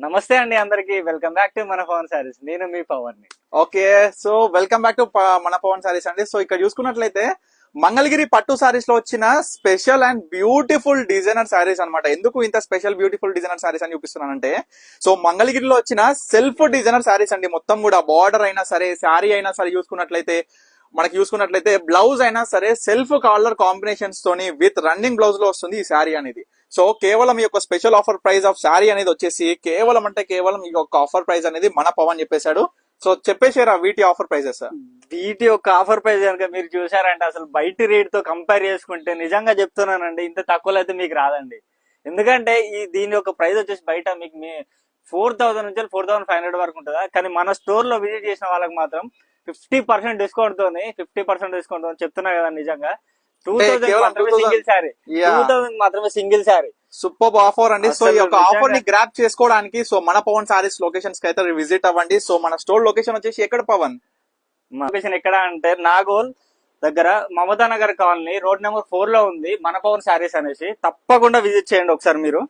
నమస్తే అండి అందరికి. వెల్కమ్ బ్యాక్ టు మన పవన్ సారీస్. నేను మీ పవన్ ని. Okay, so welcome back to మన పవన్ సారీస్ అండి. సో ఇక్కడ చూసుకున్నట్లయితే మంగళగిరి పట్టు సారీస్ లో వచ్చిన special and beautiful designer saris అన్నమాట. ఎందుకు ఇంత స్పెషల్ బ్యూటిఫుల్ డిజైనర్ సారీస్ అని చూపిస్తున్నానంటే, సో మంగళగిరిలో వచ్చిన సెల్ఫ్ డిజైనర్ సారీస్ అండి. మొత్తం కూడా బార్డర్ అయినా సరే, శారీ అయినా సరే చూసుకున్నట్లయితే బ్లౌజ్ అయినా సరే సెల్ఫ్ కలర్ కాంబినేషన్స్ తోని విత్ రన్నింగ్ బ్లౌజ్ లో వస్తుంది ఈ శారీ అనేది. సో కేవలం ఈ యొక్క special offer price of sari అనేది వచ్చేసి కేవలం ఈ యొక్క ఆఫర్ ప్రైస్ అనేది మన పవన్ చెప్పేశాడు. సో చెప్పేసారా వీటి ఆఫర్ ప్రైజెస్? వీటి యొక్క ఆఫర్ ప్రైస్ కనుక మీరు చూసారంటే అసలు బయట రేట్ తో కంపేర్ చేసుకుంటే నిజంగా చెప్తున్నానండి, ఇంత తక్కువలో అయితే మీకు రాదండి. ఎందుకంటే దీని యొక్క ప్రైస్ వచ్చేసి బయట మీకు 4000 నుంచి 4500 వరకు ఉంటుందా, కానీ మన స్టోర్ లో విజిట్ చేసిన వాళ్ళకి మాత్రం 50% డిస్కౌంట్ తోని చెప్తున్నా కదా. నిజంగా 2000 మాత్రమే సింగిల్ శారీ, 2000 మాత్రమే సింగిల్ శారీ. సూపర్ ఆఫర్ అండి. సో ఈ యొక్క ఆఫర్ ని గ్రాప్ చేసుకోవడానికి సో మన పవన్ సారీస్ లొకేషన్స్ కి అయితే విజిట్ అవ్వండి. సో మన స్టోర్ లొకేషన్ వచ్చేసి ఎక్కడ పవన్? లొకేషన్ ఎక్కడ అంటే నాగోల్ దగ్గర Mamata Nagar colony road number 4 లో ఉంది మన పవన్ శారీస్ అనేసి. తప్పకుండా విజిట్ చేయండి ఒకసారి మీరు.